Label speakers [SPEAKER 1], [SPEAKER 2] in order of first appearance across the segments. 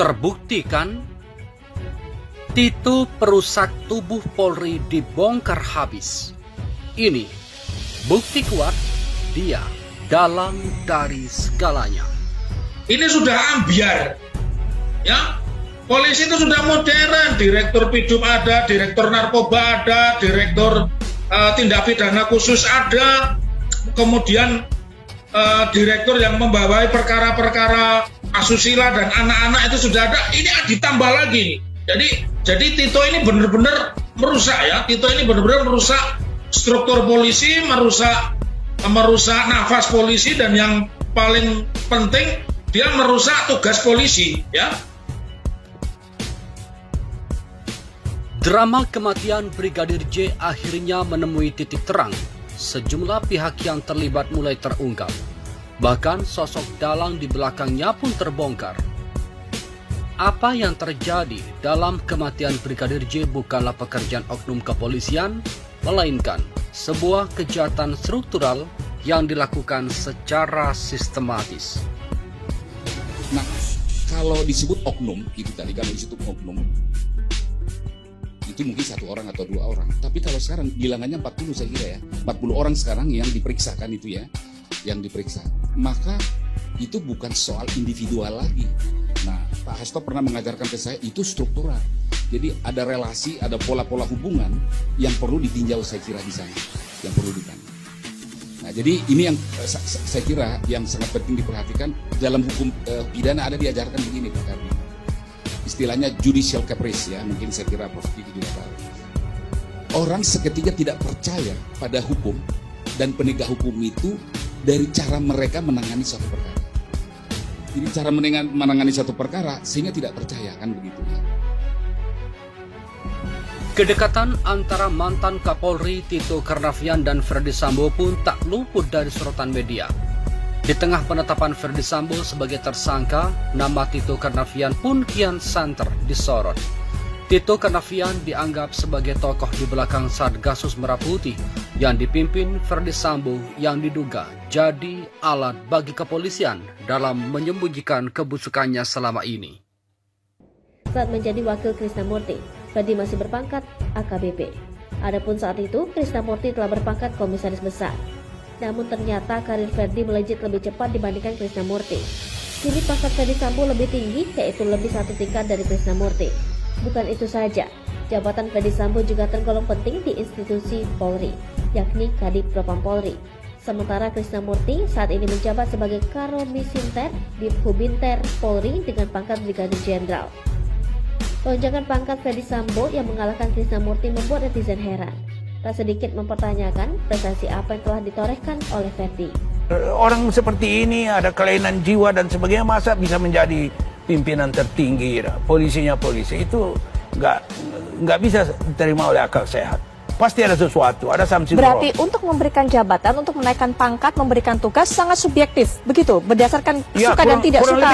[SPEAKER 1] Terbukti kan? Tito perusak tubuh Polri dibongkar habis. Ini bukti kuat dia dalang dari segalanya.
[SPEAKER 2] Ini sudah ambiar, ya. Polisi itu sudah modern, direktur Pidum ada, direktur narkoba ada, direktur tindak pidana khusus ada, kemudian direktur yang membawai perkara-perkara asusila dan anak-anak itu sudah ada. Ini ditambah lagi nih. Jadi Tito ini benar-benar merusak ya. Tito ini benar-benar merusak struktur polisi, merusak nafas polisi, dan yang paling penting dia merusak tugas polisi ya.
[SPEAKER 1] Drama kematian Brigadir J akhirnya menemui titik terang. Sejumlah pihak yang terlibat mulai terungkap. Bahkan sosok dalang di belakangnya pun terbongkar. Apa yang terjadi dalam kematian Brigadir J bukanlah pekerjaan oknum kepolisian, melainkan sebuah kejahatan struktural yang dilakukan secara sistematis.
[SPEAKER 3] Nah, kalau disebut oknum, itu tadi kalau disebut oknum, itu mungkin 1 orang atau 2 orang. Tapi kalau sekarang bilangannya 40 saya kira ya. 40 orang sekarang yang diperiksakan itu ya, yang diperiksa. Maka itu bukan soal individual lagi. Nah, Pak Hasto pernah mengajarkan ke saya itu struktural. Jadi ada relasi, ada pola-pola hubungan yang perlu ditinjau saya kira di sana, yang perlu ditanya. Nah, jadi ini yang saya kira yang sangat penting diperhatikan dalam hukum pidana. Ada diajarkan begini Pak Karni. Istilahnya judicial caprice ya, mungkin saya kira Prof. Kiki juga tahu. Orang seketika tidak percaya pada hukum dan penegak hukum itu dari cara mereka menangani suatu perkara. Jadi cara menangani suatu perkara sehingga tidak percaya, kan begitu.
[SPEAKER 1] Kedekatan antara mantan Kapolri Tito Karnavian dan Ferdy Sambo pun tak luput dari sorotan media. Di tengah penetapan Ferdy Sambo sebagai tersangka, nama Tito Karnavian pun kian santer disorot. Tito Karnavian dianggap sebagai tokoh di belakang Satgasus Merah Putih yang dipimpin Ferdy Sambo yang diduga jadi alat bagi kepolisian dalam menyembunyikan kebusukannya selama ini.
[SPEAKER 4] Saat menjadi wakil Krisnamurti, Ferdy masih berpangkat AKBP. Adapun saat itu, Krisnamurti telah berpangkat komisaris besar. Namun ternyata karir Ferdy melejit lebih cepat dibandingkan Krisnamurti. Kini pangkat Ferdy Sambo lebih tinggi, yaitu lebih 1 tingkat dari Krisnamurti. Bukan itu saja, jabatan Ferdy Sambo juga tergolong penting di institusi Polri, yakni Kadif Propam Polri. Sementara Krisnamurti saat ini menjabat sebagai Karomisinter di Hubinter Polri dengan pangkat Brigadir Jenderal. Lonjakan pangkat Ferdy Sambo yang mengalahkan Krisnamurti membuat netizen heran. Tak sedikit mempertanyakan prestasi apa yang telah ditorehkan oleh Ferdy.
[SPEAKER 5] Orang seperti ini ada kelainan jiwa dan sebagainya, masa bisa menjadi pimpinan tertinggi? Polisinya polisi itu nggak bisa diterima oleh akal sehat. Pasti ada sesuatu, ada something wrong.
[SPEAKER 6] Berarti untuk memberikan jabatan, untuk menaikkan pangkat, memberikan tugas sangat subjektif, begitu? Berdasarkan
[SPEAKER 5] ya,
[SPEAKER 6] suka dan tidak suka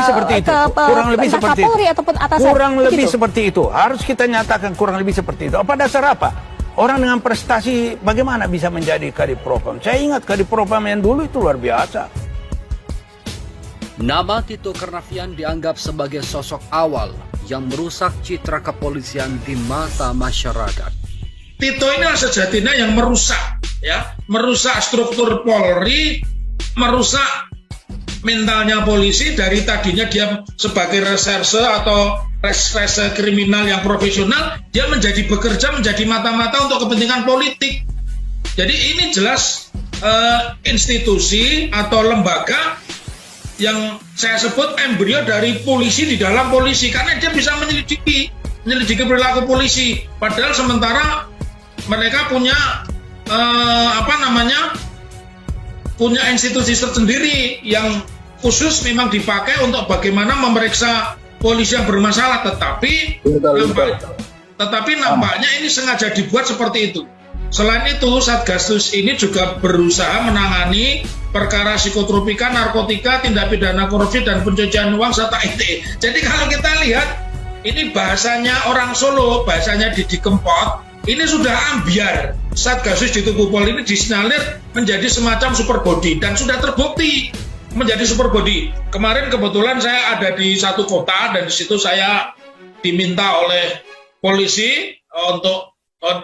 [SPEAKER 5] kurang lebih seperti itu.
[SPEAKER 6] Kapolri ataupun atasan.
[SPEAKER 5] Kurang lebih
[SPEAKER 6] begitu?
[SPEAKER 5] seperti itu. Harus kita nyatakan kurang lebih seperti itu. Apa dasar apa? Orang dengan prestasi bagaimana bisa menjadi Kadif Propam? Saya ingat Kadif Propam yang dulu itu luar biasa.
[SPEAKER 1] Nama Tito Karnavian dianggap sebagai sosok awal yang merusak citra kepolisian di mata masyarakat.
[SPEAKER 2] Tito ini sejatinya yang merusak struktur Polri, merusak mentalnya polisi. Dari tadinya dia sebagai reserse atau reserse kriminal yang profesional, dia menjadi bekerja, menjadi mata-mata untuk kepentingan politik. Jadi ini jelas institusi atau lembaga yang saya sebut embrio dari polisi di dalam polisi, karena dia bisa menyelidiki perilaku polisi. Padahal sementara mereka punya punya institusi tersendiri yang khusus memang dipakai untuk bagaimana memeriksa polisi yang bermasalah, tetapi nampaknya ini sengaja dibuat seperti itu. Selain itu, Satgasus ini juga berusaha menangani perkara psikotropika, narkotika, tindak pidana korupsi dan pencucian uang serta ITE. Jadi kalau kita lihat, ini bahasanya orang Solo, bahasanya Didi Kempot, ini sudah ambiar. Satgasus di tubuh Polri ini disinyalir menjadi semacam super body dan sudah terbukti. menjadi super body. Kemarin kebetulan saya ada di satu kota dan di situ saya diminta oleh polisi untuk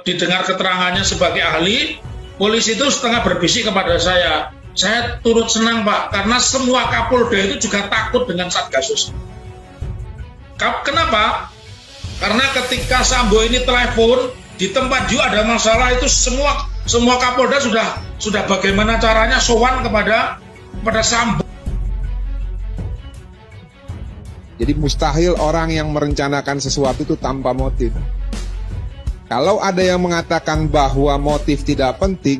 [SPEAKER 2] didengar keterangannya sebagai ahli. Polisi itu setengah berbisik kepada saya. Saya turut senang Pak, karena semua Kapolda itu juga takut dengan Satgasus. Kenapa? Karena ketika Sambo ini telepon di tempat you ada masalah, itu semua Kapolda sudah bagaimana caranya sowan kepada Sambo.
[SPEAKER 7] Jadi mustahil orang yang merencanakan sesuatu itu tanpa motif. Kalau ada yang mengatakan bahwa motif tidak penting,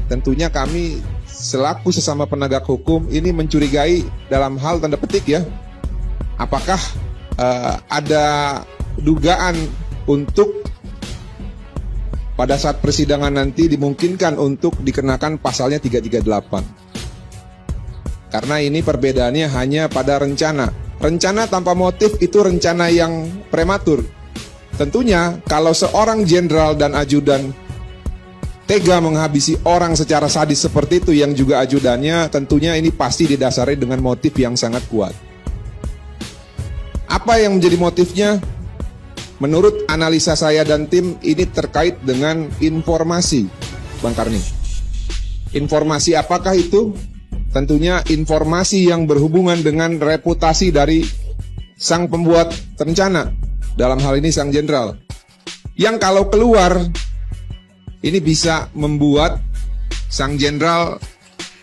[SPEAKER 7] tentunya kami selaku sesama penegak hukum ini mencurigai dalam hal tanda petik ya. Apakah ada dugaan untuk pada saat persidangan nanti dimungkinkan untuk dikenakan pasalnya 338. Karena ini perbedaannya hanya pada rencana. Rencana tanpa motif itu rencana yang prematur. Tentunya kalau seorang jenderal dan ajudan tega menghabisi orang secara sadis seperti itu yang juga ajudannya, tentunya ini pasti didasari dengan motif yang sangat kuat. Apa yang menjadi motifnya? Menurut analisa saya dan tim, ini terkait dengan informasi, Bang Karni. Informasi apakah itu? Tentunya informasi yang berhubungan dengan reputasi dari sang pembuat rencana, dalam hal ini sang jenderal. Yang kalau keluar, ini bisa membuat sang jenderal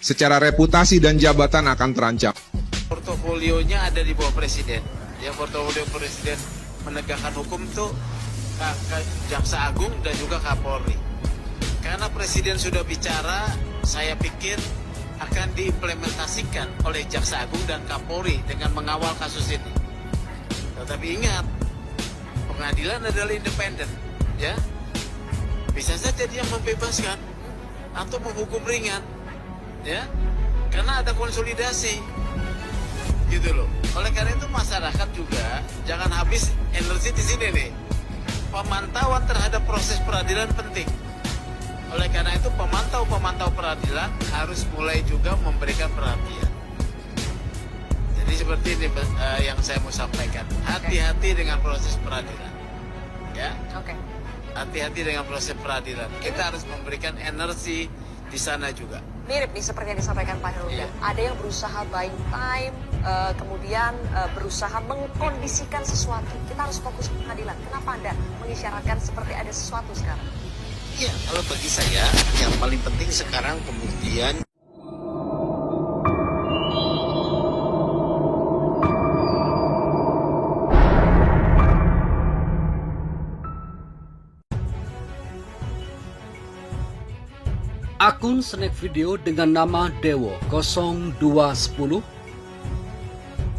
[SPEAKER 7] secara reputasi dan jabatan akan terancam.
[SPEAKER 8] Portofolionya ada di bawah presiden. Yang portofolio presiden menegakkan hukum tuh Jaksa Agung dan juga Kapolri. Karena presiden sudah bicara, saya pikir akan diimplementasikan oleh Jaksa Agung dan Kapolri dengan mengawal kasus ini. Tetapi ingat, pengadilan adalah independen, ya. Bisa saja dia membebaskan atau menghukum ringan, ya. Karena ada konsolidasi, gitu loh. Oleh karena itu masyarakat juga jangan habis energi di sini nih. Pemantauan terhadap proses peradilan penting. Oleh karena itu pemantau peradilan harus mulai juga memberikan perhatian. Jadi seperti ini yang saya mau sampaikan. Hati-hati dengan proses peradilan. Ya.
[SPEAKER 6] Oke.
[SPEAKER 8] Hati-hati dengan proses peradilan. Kita harus memberikan energi di sana juga.
[SPEAKER 6] Mirip nih seperti yang disampaikan Pak Heruda.
[SPEAKER 8] Iya.
[SPEAKER 6] Ada yang berusaha buying time, kemudian berusaha mengkondisikan sesuatu. Kita harus fokus ke pengadilan. Kenapa Anda mengisyaratkan seperti ada sesuatu sekarang?
[SPEAKER 8] Iya, kalau bagi saya yang paling penting sekarang pembuktian.
[SPEAKER 1] Akun snack video dengan nama Dewo 0210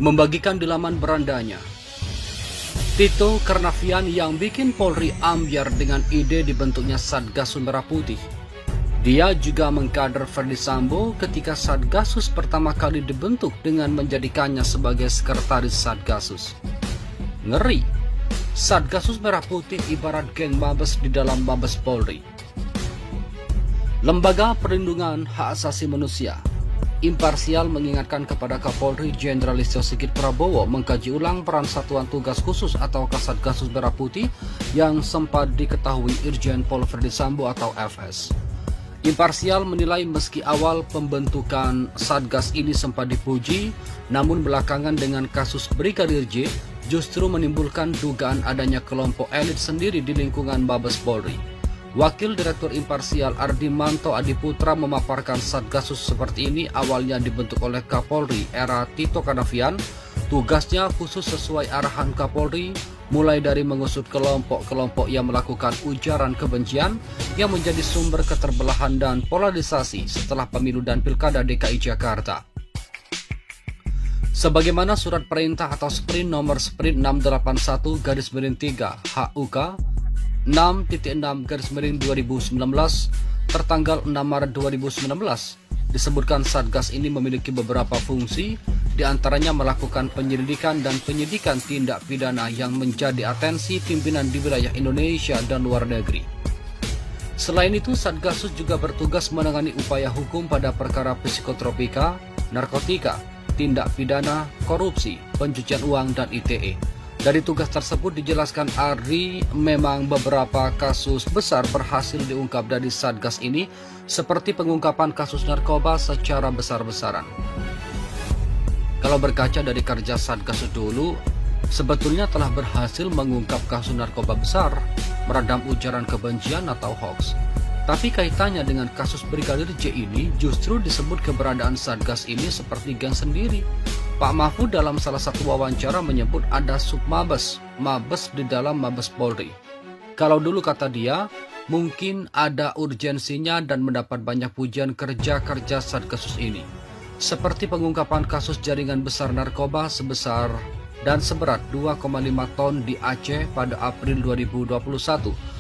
[SPEAKER 1] membagikan di laman berandanya Tito Karnavian yang bikin Polri ambyar dengan ide dibentuknya Satgasus Merah Putih. Dia juga mengkader Ferdi Sambo ketika Satgasus pertama kali dibentuk dengan menjadikannya sebagai sekretaris Satgasus. Ngeri, Satgasus Merah Putih ibarat geng Mabes di dalam Mabes Polri. Lembaga Perlindungan Hak Asasi Manusia imparsial mengingatkan kepada Kapolri Jenderal Listio Sigit Prabowo mengkaji ulang peran Satuan Tugas Khusus atau Satgasus Merah Putih yang sempat diketahui Irjen Pol Ferdi Sambo atau FS. Imparsial menilai meski awal pembentukan Satgas ini sempat dipuji, namun belakangan dengan kasus Brigadir J justru menimbulkan dugaan adanya kelompok elit sendiri di lingkungan Mabes Polri. Wakil Direktur Imparsial Ardimanto Adiputra memaparkan Satgasus seperti ini awalnya dibentuk oleh Kapolri era Tito Karnavian. Tugasnya khusus sesuai arahan Kapolri, mulai dari mengusut kelompok-kelompok yang melakukan ujaran kebencian yang menjadi sumber keterbelahan dan polarisasi setelah pemilu dan pilkada DKI Jakarta. Sebagaimana surat perintah atau sprint nomor sprint 681/3 HUK 6.6/2019 tertanggal 6 Maret 2019 disebutkan Satgas ini memiliki beberapa fungsi, diantaranya melakukan penyelidikan dan penyidikan tindak pidana yang menjadi atensi pimpinan di wilayah Indonesia dan luar negeri. Selain itu, Satgasus juga bertugas menangani upaya hukum pada perkara psikotropika, narkotika, tindak pidana, korupsi, pencucian uang, dan ITE. Dari tugas tersebut dijelaskan Ardi memang beberapa kasus besar berhasil diungkap dari Satgas ini, seperti pengungkapan kasus narkoba secara besar-besaran. Kalau berkaca dari kerja Satgas dulu, sebetulnya telah berhasil mengungkap kasus narkoba besar, meredam ujaran kebencian atau hoax. Tapi kaitannya dengan kasus Brigadir J ini justru disebut keberadaan Satgas ini seperti geng sendiri. Pak Mahfud dalam salah satu wawancara menyebut ada submabes, mabes di dalam Mabes Polri. Kalau dulu kata dia, mungkin ada urgensinya dan mendapat banyak pujian kerja-kerja Satgasus ini. Seperti pengungkapan kasus jaringan besar narkoba sebesar dan seberat 2,5 ton di Aceh pada April 2021.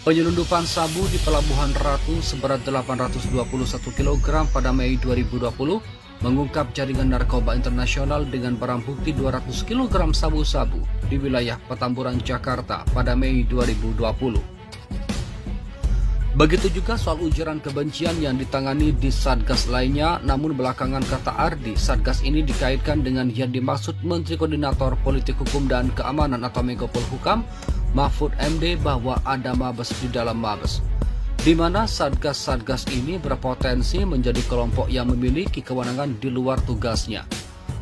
[SPEAKER 1] Penyelundupan sabu di Pelabuhan Ratu seberat 821 kg pada Mei 2020. Mengungkap jaringan narkoba internasional dengan barang bukti 200 kg sabu-sabu di wilayah Petamburan, Jakarta pada Mei 2020. Begitu juga soal ujaran kebencian yang ditangani di Satgas lainnya, namun belakangan kata Ardi, Satgas ini dikaitkan dengan yang dimaksud Menteri Koordinator Politik Hukum dan Keamanan atau Menko Polhukam, Mahfud MD, bahwa ada mabes di dalam mabes, di mana Satgas-Satgas ini berpotensi menjadi kelompok yang memiliki kewenangan di luar tugasnya.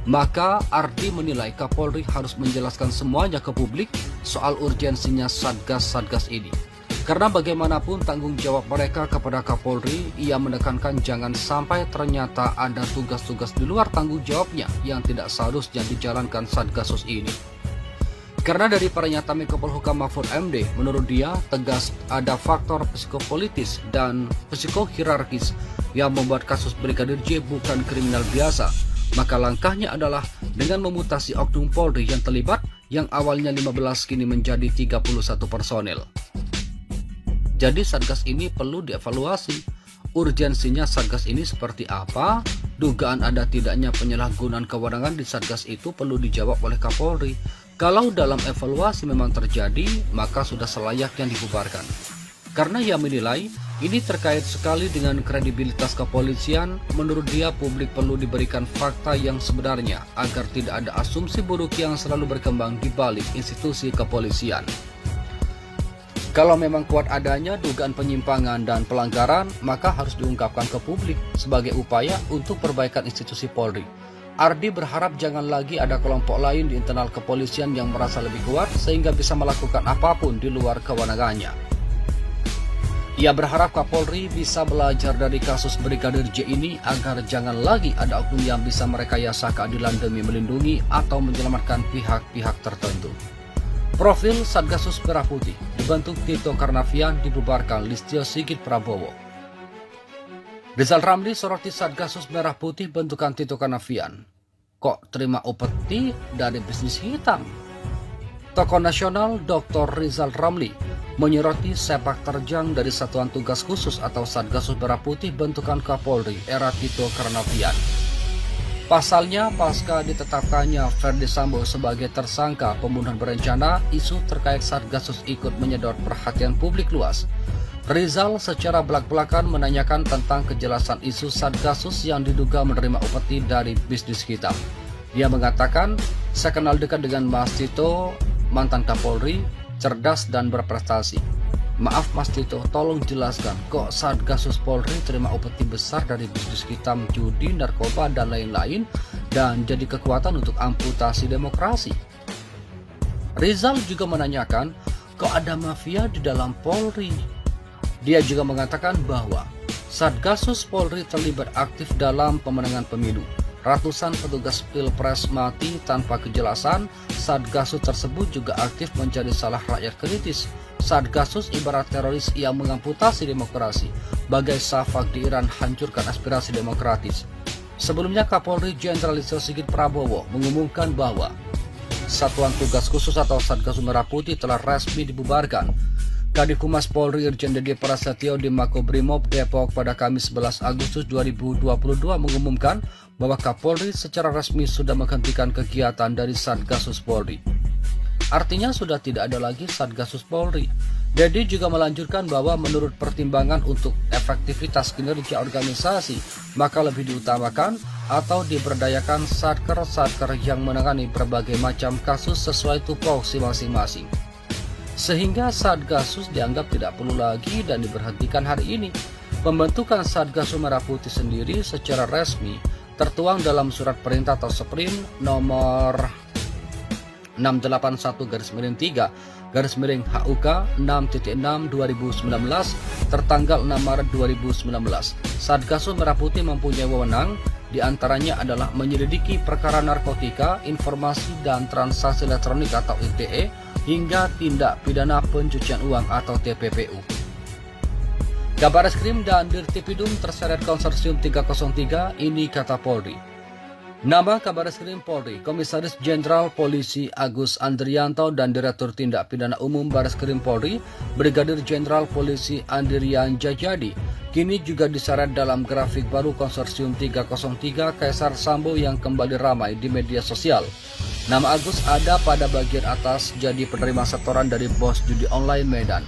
[SPEAKER 1] Maka Ardi menilai Kapolri harus menjelaskan semuanya ke publik soal urgensinya Satgas-Satgas ini. Karena bagaimanapun tanggung jawab mereka kepada Kapolri, ia menekankan jangan sampai ternyata ada tugas-tugas di luar tanggung jawabnya yang tidak seharusnya dijalankan Satgasus ini. Karena dari pernyataan Menko Polhukam Mahfud MD, menurut dia tegas ada faktor psikopolitis dan psikohierarkis yang membuat kasus Brigadir J bukan kriminal biasa. Maka langkahnya adalah dengan memutasi oknum Polri yang terlibat, yang awalnya 15 kini menjadi 31 personel. Jadi Satgas ini perlu dievaluasi. Urgensinya Satgas ini seperti apa? Dugaan ada tidaknya penyalahgunaan kewenangan di Satgas itu perlu dijawab oleh Kapolri. Kalau dalam evaluasi memang terjadi, maka sudah selayaknya dibubarkan. Karena ia menilai ini terkait sekali dengan kredibilitas kepolisian, menurut dia publik perlu diberikan fakta yang sebenarnya agar tidak ada asumsi buruk yang selalu berkembang di balik institusi kepolisian. Kalau memang kuat adanya dugaan penyimpangan dan pelanggaran, maka harus diungkapkan ke publik sebagai upaya untuk perbaikan institusi Polri. Ardi berharap jangan lagi ada kelompok lain di internal kepolisian yang merasa lebih kuat sehingga bisa melakukan apapun di luar kewenangannya. Ia berharap Kapolri bisa belajar dari kasus Brigadir J ini agar jangan lagi ada oknum yang bisa merekayasa keadilan demi melindungi atau menyelamatkan pihak-pihak tertentu. Profil Satgasus Merah Putih dibentuk Tito Karnavian, dibubarkan Listio Sigit Prabowo. Rizal Ramli soroti Satgasus Merah Putih bentukan Tito Karnavian. Kok terima upeti dari bisnis hitam? Tokoh nasional Dr. Rizal Ramli menyoroti sepak terjang dari Satuan Tugas Khusus atau Satgasus Merah Putih bentukan Kapolri era Tito Karnavian. Pasalnya, pasca ditetapkannya Ferdi Sambo sebagai tersangka pembunuhan berencana, isu terkait Satgasus ikut menyedot perhatian publik luas. Rizal secara belak-belakan menanyakan tentang kejelasan isu Satgasus yang diduga menerima upeti dari bisnis hitam. Dia mengatakan, saya kenal dekat dengan Mas Tito, mantan Kapolri, cerdas dan berprestasi. Maaf Mas Tito, tolong jelaskan kok Satgasus Polri terima upeti besar dari bisnis hitam, judi, narkoba, dan lain-lain, dan jadi kekuatan untuk amputasi demokrasi. Rizal juga menanyakan, kok ada mafia di dalam Polri? Dia juga mengatakan bahwa Satgasus Polri terlibat aktif dalam pemenangan pemilu. Ratusan petugas pilpres mati tanpa kejelasan. Satgasus tersebut juga aktif mencari salah rakyat kritis. Satgasus ibarat teroris yang mengamputasi demokrasi. Bagai Safak di Iran hancurkan aspirasi demokratis. Sebelumnya Kapolri Jenderal Listio Sigit Prabowo mengumumkan bahwa Satuan Tugas Khusus atau Satgasus Merah Putih telah resmi dibubarkan. Kadif Humas Polri Irjen Dede Prasetyo di Makobrimob Depok pada Kamis 11 Agustus 2022 mengumumkan bahwa Kapolri secara resmi sudah menghentikan kegiatan dari Satgasus Polri. Artinya sudah tidak ada lagi Satgasus Polri. Dede juga melanjutkan bahwa menurut pertimbangan untuk efektivitas kinerja organisasi, maka lebih diutamakan atau diberdayakan satker-satker yang menangani berbagai macam kasus sesuai tupoksi masing-masing. Sehingga Satgasus dianggap tidak perlu lagi dan diberhentikan hari ini. Pembentukan Satgasus Merah Putih sendiri secara resmi tertuang dalam surat perintah atau Sprint nomor 681/3/HUK 6.6/2019 tertanggal 6 Maret 2019. Satgasus Merah Putih mempunyai wewenang diantaranya adalah menyelidiki perkara narkotika, informasi dan transaksi elektronik atau ITE, hingga tindak pidana pencucian uang atau TPPU. Kabareskrim dan Dirtipidum terseret konsorsium 303, ini kata Polri. Nama Kabareskrim Polri, Komisaris Jenderal Polisi Agus Andrianto dan Direktur Tindak Pidana Umum Bareskrim Polri, Brigadir Jenderal Polisi Andrian Jajadi, kini juga diseret dalam grafik baru konsorsium 303 Kaisar Sambo yang kembali ramai di media sosial. Nama Agus ada pada bagian atas jadi penerima setoran dari bos judi online Medan.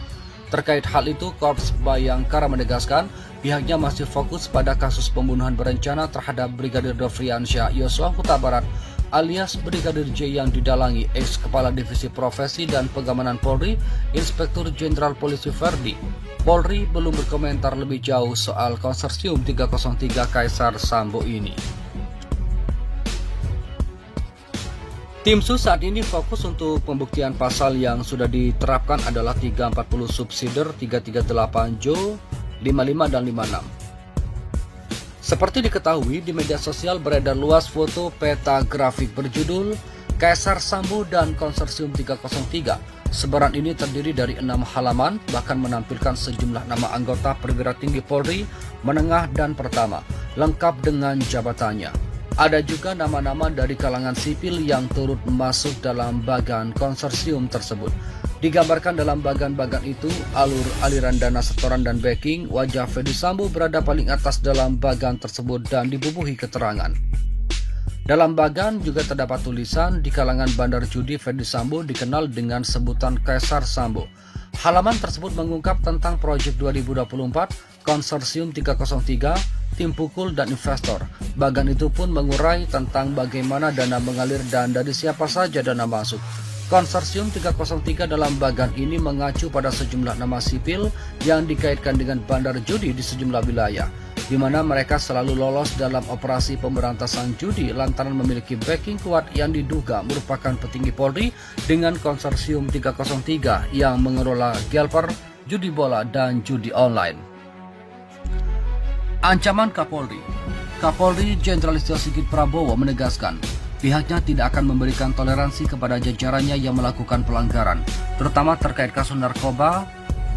[SPEAKER 1] Terkait hal itu, Korps Bayangkara menegaskan pihaknya masih fokus pada kasus pembunuhan berencana terhadap Brigadir Nofriansyah Yosua Huta Barat alias Brigadir J yang didalangi ex-Kepala Divisi Profesi dan Pengamanan Polri, Inspektur Jenderal Polisi Ferdi. Polri belum berkomentar lebih jauh soal konsorsium 303 Kaisar Sambo ini. Tim SUS saat ini fokus untuk pembuktian pasal yang sudah diterapkan adalah 340 subsider 338 Jo, 55 dan 56. Seperti diketahui, di media sosial beredar luas foto peta grafik berjudul Kaisar Sambo dan Konsorsium 303. Sebaran ini terdiri dari 6 halaman, bahkan menampilkan sejumlah nama anggota perwira tinggi Polri, menengah dan pertama, lengkap dengan jabatannya. Ada juga nama-nama dari kalangan sipil yang turut masuk dalam bagan konsorsium tersebut. Digambarkan dalam bagan-bagan itu, aliran dana setoran dan backing, wajah Ferdi Sambo berada paling atas dalam bagan tersebut dan dibubuhi keterangan. Dalam bagan juga terdapat tulisan di kalangan bandar judi Ferdi Sambo dikenal dengan sebutan Kaisar Sambo. Halaman tersebut mengungkap tentang proyek 2024, konsorsium 303, tim pukul dan investor. Bagan itu pun mengurai tentang bagaimana dana mengalir dan dari siapa saja dana masuk. Konsorsium 303 dalam bagan ini mengacu pada sejumlah nama sipil yang dikaitkan dengan bandar judi di sejumlah wilayah, di mana mereka selalu lolos dalam operasi pemberantasan judi lantaran memiliki backing kuat yang diduga merupakan petinggi Polri dengan konsorsium 303 yang mengelola gelper, judi bola, dan judi online. Ancaman Kapolri. Kapolri Jenderal Listio Sigit Prabowo menegaskan pihaknya tidak akan memberikan toleransi kepada jajarannya yang melakukan pelanggaran, terutama terkait kasus narkoba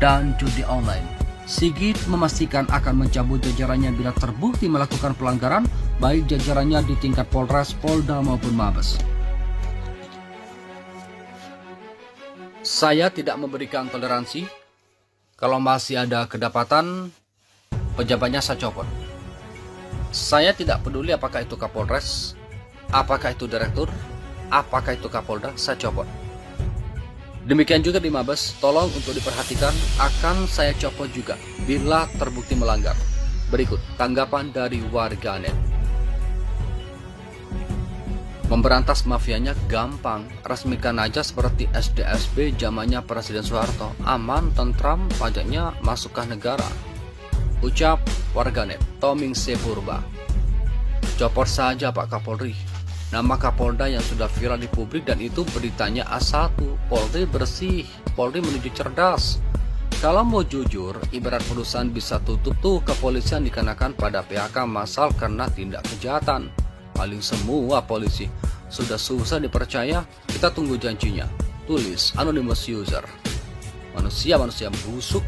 [SPEAKER 1] dan judi online. Sigit memastikan akan mencabut jajarannya bila terbukti melakukan pelanggaran, baik jajarannya di tingkat Polres, Polda maupun Mabes. Saya tidak memberikan toleransi. Kalau masih ada kedapatan, pejabatnya saya copot. Saya tidak peduli apakah itu Kapolres, apakah itu Direktur, apakah itu Kapolda, saya copot. Demikian juga di Mabes, tolong untuk diperhatikan, akan saya copot juga bila terbukti melanggar. Berikut tanggapan dari warganet. Memberantas mafianya gampang, resmikan aja seperti SDSB zamannya Presiden Soeharto, aman, tentram, pajaknya masuk ke negara. Ucap warganet Toming Sepurba. Copot saja Pak Kapolri. Nama Kapolda yang sudah viral di publik dan itu beritanya A1. Polri bersih, Polri menuju cerdas. Kalau mau jujur, ibarat perusahaan bisa tutup tuh kepolisian dikenakan pada PHK massal karena tindak kejahatan. Paling semua polisi. Sudah susah dipercaya, kita tunggu janjinya. Tulis anonymous user. Manusia-manusia busuk.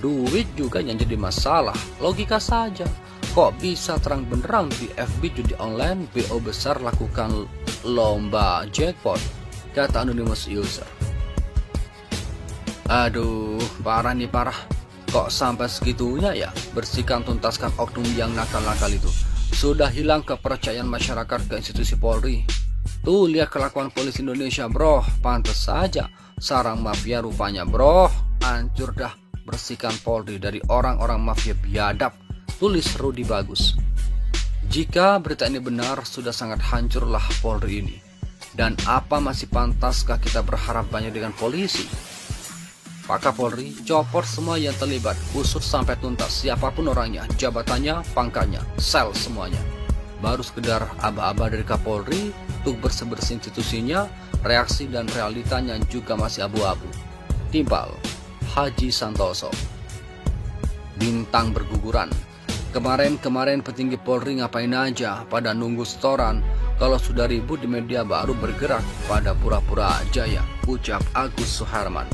[SPEAKER 1] Duit juga yang jadi masalah, logika saja. Kok bisa terang benderang di FB judi online, BO besar lakukan lomba jackpot, kata anonymous user. Aduh, parah nih parah. Kok sampai segitunya ya? Bersihkan tuntaskan oknum yang nakal-nakal itu. Sudah hilang kepercayaan masyarakat ke institusi Polri. Tuh lihat kelakuan polisi Indonesia bro, pantas saja sarang mafia rupanya bro. Hancur dah. Bersihkan Polri dari orang-orang mafia biadab, tulis Rudi Bagus. Jika berita ini benar, sudah sangat hancurlah Polri ini. Dan apa masih pantaskah kita berharap banyak dengan polisi? Pak Kapolri, copot semua yang terlibat, usut sampai tuntas, siapapun orangnya, jabatannya, pangkatnya, sel semuanya. Baru sekedar aba-aba dari Kapolri untuk bersih-bersih institusinya, reaksi dan realitanya juga masih abu-abu. Timpal, Haji Santoso. Bintang berguguran. Kemarin petinggi Polri ngapain aja, pada nunggu setoran. Kalau sudah ribut di media baru bergerak, pada pura-pura jaya, ucap Agus Suherman.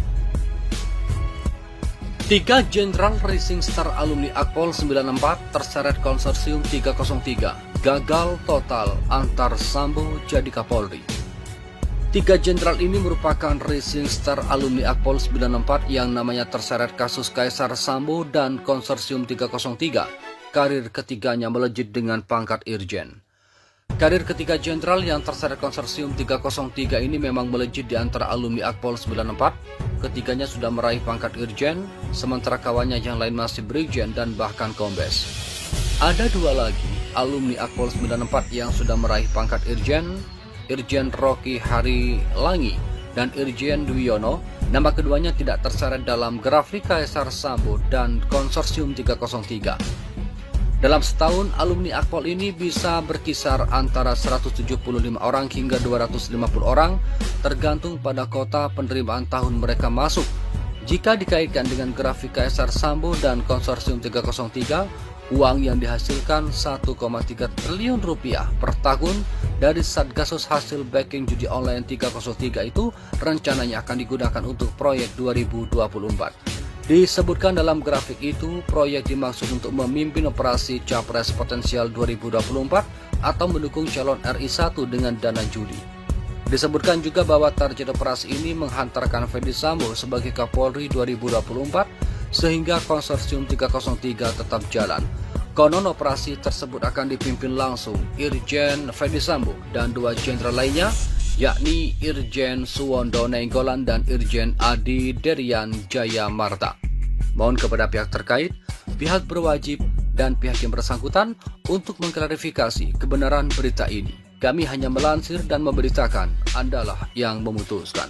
[SPEAKER 1] 3 Jenderal Rising Star alumni Akpol 94 terseret konsorsium 303, gagal total antar Sambo jadi Kapolri. 3 jenderal ini merupakan Rising Star alumni Akpol 94 yang namanya terseret kasus Kaisar Sambo dan konsorsium 303. Karir ketiganya melejit dengan pangkat Irjen. Karir ketiga jenderal yang terseret konsorsium 303 ini memang melejit di antara alumni Akpol 94. Ketiganya sudah meraih pangkat Irjen, sementara kawannya yang lain masih Brigjen dan bahkan Kombes. Ada 2 lagi alumni Akpol 94 yang sudah meraih pangkat Irjen, Irjen Rocky Harilangi dan Irjen Dwiyono. Nama keduanya tidak terseret dalam grafik Kaisar Sambo dan konsorsium 303. Dalam setahun, alumni Akpol ini bisa berkisar antara 175 orang hingga 250 orang, tergantung pada kota penerimaan tahun mereka masuk. Jika dikaitkan dengan grafik Kaisar Sambo dan konsorsium 303, uang yang dihasilkan 1,3 triliun rupiah per tahun dari Satgasus hasil backing judi online 303 itu rencananya akan digunakan untuk proyek 2024. Disebutkan dalam grafik itu, proyek dimaksud untuk memimpin operasi Capres Potensial 2024 atau mendukung calon RI1 dengan dana judi. Disebutkan juga bahwa target operasi ini menghantarkan Ferdi Sambo sebagai Kapolri 2024 sehingga konsorsium 303 tetap jalan. Konon operasi tersebut akan dipimpin langsung Irjen Ferdi Sambo dan 2 jenderal lainnya, yakni Irjen Suwondo Nainggolan dan Irjen Adi Derian Jaya Marta. Mohon kepada pihak terkait, pihak berwajib, dan pihak yang bersangkutan untuk mengklarifikasi kebenaran berita ini. Kami hanya melansir dan memberitakan, Andalah yang memutuskan.